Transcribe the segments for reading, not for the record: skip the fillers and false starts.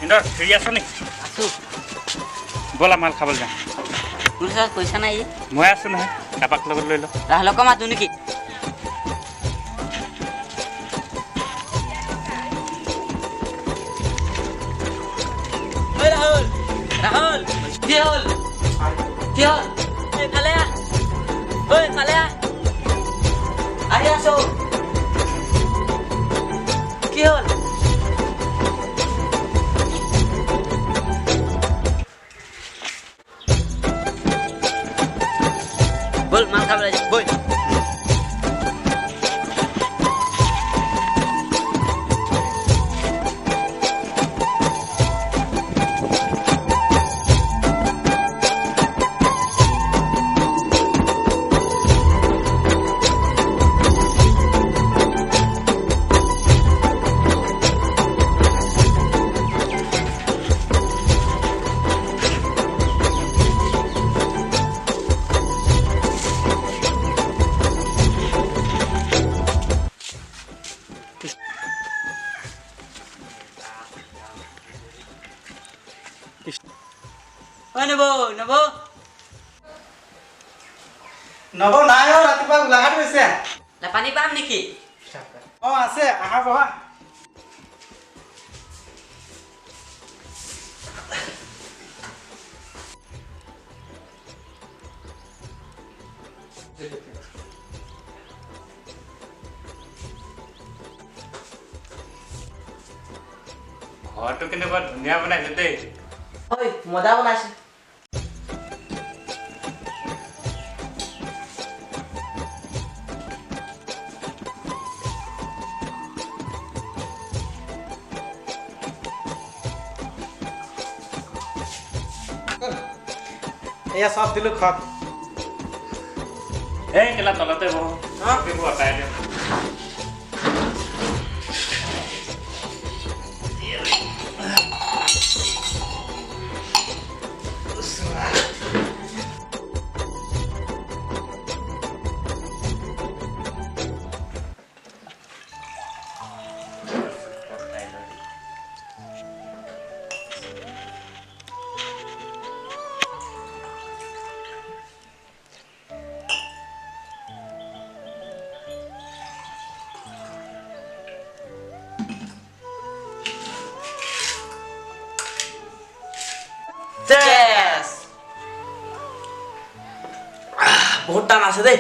Inder free আছ নেকি? আছোঁ। ব'লা মাল খাবলৈ যাম। তোৰ ওচৰত পইচা নাই? মই আছোঁ নহয়, কাৰোবাক লগত লৈ ল। ৰাহুলক মাতো নেকি? ৰাহুল ৰাহুল কি হ'ল? কি হ'ল? এইফালে আহ, ঐ এইফালে আহ। আহি আছো। কি হ'ল? বল মাল খাবলৈ যাম বল। নব নব নব নাই ৰাতিপুৱা গোলাঘাট গৈছে। পানী পাম নেকি? আছে আহা বহা। ঘৰটো কিন্তু বৰ ধুনীয়া বনাইছে দেই। ঐ মজা বনাইছে। এয়া চব দিলো খক। এই কেলা তলতে বহো। সেইবোৰ আঁতৰাই দিওঁ। বহুত টান আছে দেই।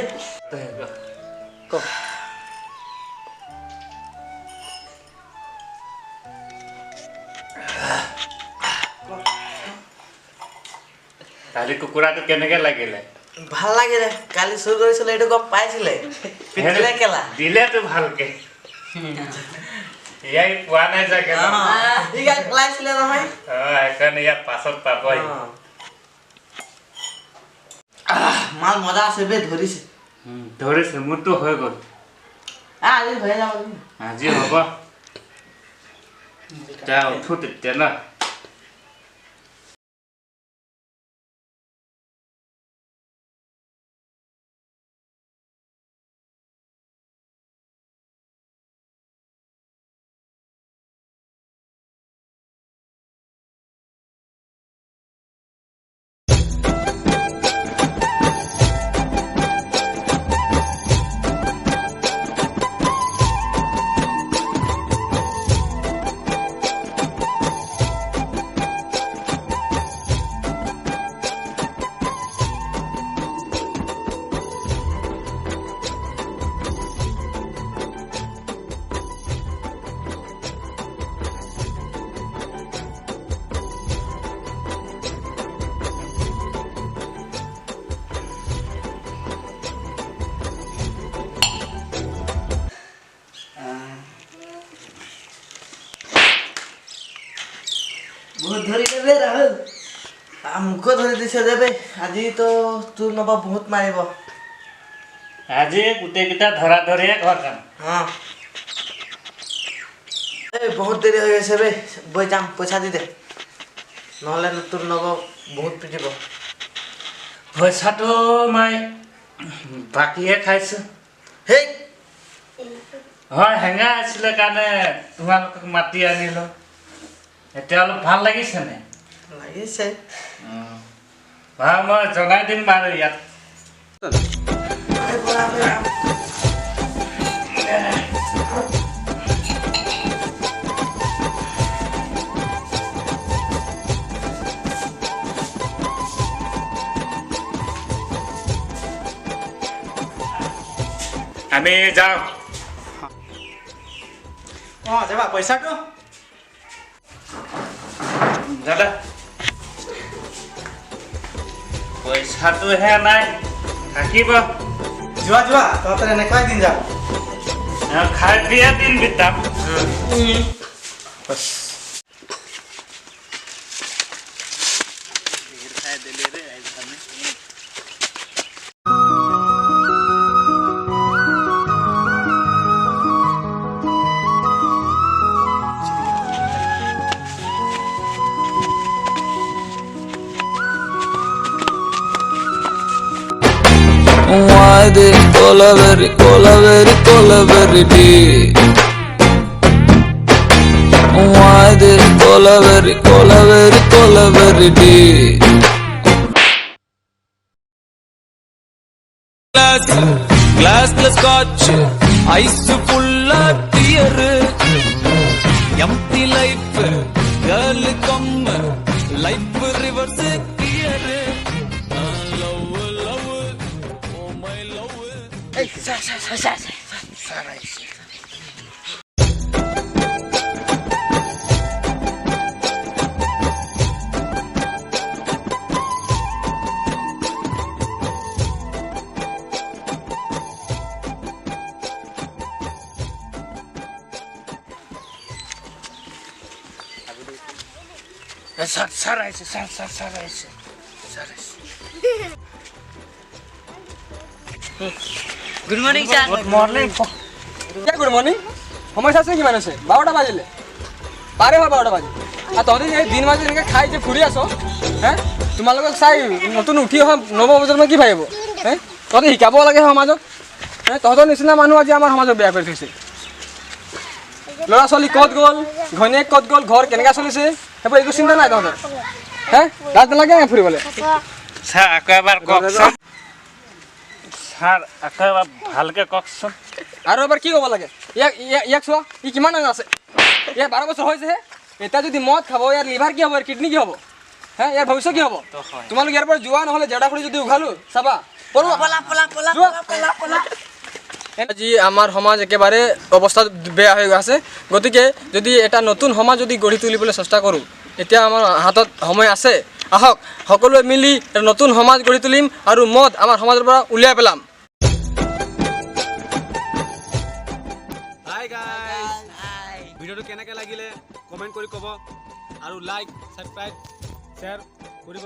কালি কুকুৰাটো কেনেকে লাগিলে? ভাল লাগিলে। কালি চুৰ কৰিছিলে এইটো গম পাইছিলে। পিঠিলে কেলা দিলেতো ভালকে। ইয়াই পোৱা নাই চাগে। ইয়াক পেলাইছিলে নহয়। সেইকাৰণে ইয়াক পাছত পাবই। মাল মজা আছে বে, ধৰিছে। ধৰিছে, মোৰতো হৈ গ'ল। আজি হৈ যাব। আজি হ'ব। যা উঠো তেতিয়া না। বহুত ধৰি দেবে ৰাহুল। মোকো ধৰি দিছে দেবে। আজি তো তোৰ নবা বহুত মাৰিব। আজি গোটেইকেইটা ধৰা ধৰিয়ে ঘৰ যাম। এই বহুত দেৰি হৈ গৈছে বে, বৈ যাম, পইচা দি দে, নহ'লে তোৰ নব বহুত পিটিব। পইচাটো মই বাকীহে খাইছোঁ। হেই হয়, হেঙা আছিলে কাৰণে তোমালোকক মাতি আনিলোঁ। এতিয়া অলপ ভাল লাগিছেনে লাগিছে ভাল মই জনাই দিম বাৰু ইয়াত আমি যাওঁ অঁ যাবা পইচাটো দাদা পইচাটোহে নাই থাকিব যোৱা যোৱা তহঁতৰ এনেকুৱাই দিন যাম খাই দিয়ে দিন বিতাম Why they colaveri tea? Why they colaveri tea? Glass scotch, ice full of tear. Empty life, girl come, life reverse clear. Hey, sir. Sir আইছে স্যার আইছে Good morning, sir. Good morning good morning সময় চাইছে কিমান আছে 12টা বাজিলে পাৰে হয় 12টা বাজি আৰু তহঁতি এই দিন বাজি এনেকৈ খাই যে ফুৰি আছ হে তোমালোকক চাই নতুন উঠি অহা নৱপ্ৰজন্মই কি ভাবিব হে তহঁতি শিকাব লাগে সমাজক হে তহঁতৰ নিচিনা মানুহ আজি আমাৰ সমাজক বেয়া কৰি থৈছে ল'ৰা ছোৱালী ক'ত গ'ল ঘৈণীয়েক ক'ত গ'ল ঘৰ কেনেকৈ চলিছে সেইবোৰ একো চিন্তা নাই তহঁতৰ হে লাজ নালাগে ফুৰিবলৈ স্যাৰ আকৌ এবাৰ কওকচোন স্যাৰ আকৌ এবাৰ ভালকে কওকচোন আৰু এবাৰ কি ক'ব লাগে ইয়াক চোৱা ই কিমান ডাঙৰ আছে ইয়াৰ 12 বছৰ হৈছেহে এতিয়া যদি মদ খাব ইয়াৰ লিভাৰ কি হ'ব ইয়াৰ কিডনী কি হ'ব হে ইয়াৰ ভৱিষ্যত কি হ'ব তোমালোক ইয়াৰ পৰা যোৱা নহ'লে জেডা কৰি যদি উঘালো চাবা আজি আমাৰ সমাজ একেবাৰে অৱস্থা বেয়া হৈ আছে গতিকে যদি এটা নতুন সমাজ যদি গঢ়ি তুলিবলৈ চেষ্টা কৰোঁ এতিয়া আমাৰ হাতত সময় আছে আহক সকলোৱে মিলি এটা নতুন সমাজ গঢ়ি তুলিম আৰু মদ আমাৰ সমাজৰ পৰা উলিয়াই পেলাম হাই গাইস ভিডিওটো কেনেকৈ লাগিলে কমেণ্ট কৰি ক'ব আৰু লাইক সাবস্ক্ৰাইব শ্বেয়াৰ কৰিব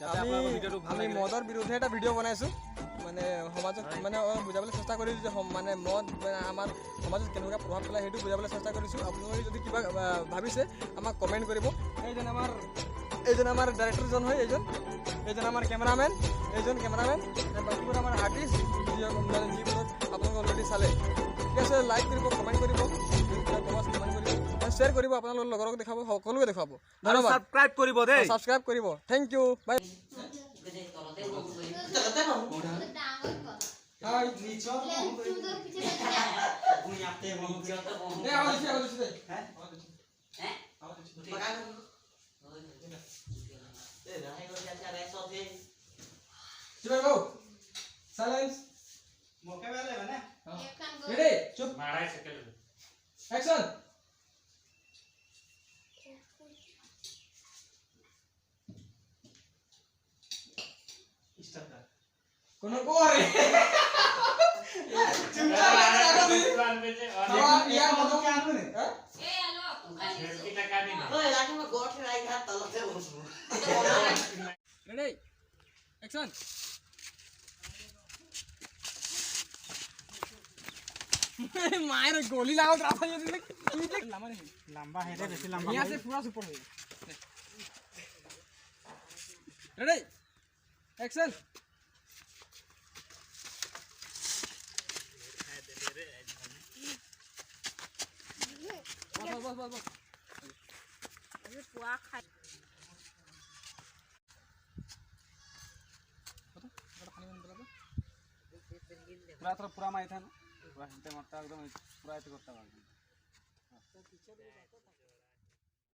যাতে আপোনালোকৰ ভিডিওটো ভাল আমি লাগে মদৰ বিৰুদ্ধে এটা ভিডিঅ' বনাইছোঁ মানে সমাজক মানে বুজাবলৈ চেষ্টা কৰিছোঁ যে মানে মদ আমাৰ সমাজত কেনেকুৱা প্ৰভাৱ পেলায় সেইটো বুজাবলৈ চেষ্টা কৰিছোঁ আপোনালোকে যদি কিবা ভাবিছে আমাক কমেণ্ট কৰিব এইজন আমাৰ ডাইৰেক্টৰজন হয় এইজন আমাৰ কেমেৰামেন বাকীবোৰ আমাৰ আৰ্টিষ্ট যিবোৰত আপোনালোকে অলৰেডি চালে ঠিক আছে লাইক কৰিব কমেণ্ট কৰিব শ্বেয়াৰ কৰিব আপোনালোকৰ লগৰক দেখাব সকলোকে দেখুৱাব আৰু ধন্যবাদ সাবস্ক্ৰাইব কৰিব দেই ছাবস্ক্ৰাইব কৰিব থেংক ইউ বাই Silence. মোকে বেয়া লাগে মানে Ready? Chup. মাৰাই চেকেল Action. Kono kore. Iya mau ke anu nih. Ready? Action. मायर गोली लगाओ राफा ये देख लंबा नहीं লম্বা হেৰে বেছি লম্বা यहाँ से पूरा सुपर है रेडी एक्शन बस पूरा माहिती आहे ना पूरा हिंटे मोठा एकदम पुरा इथे करता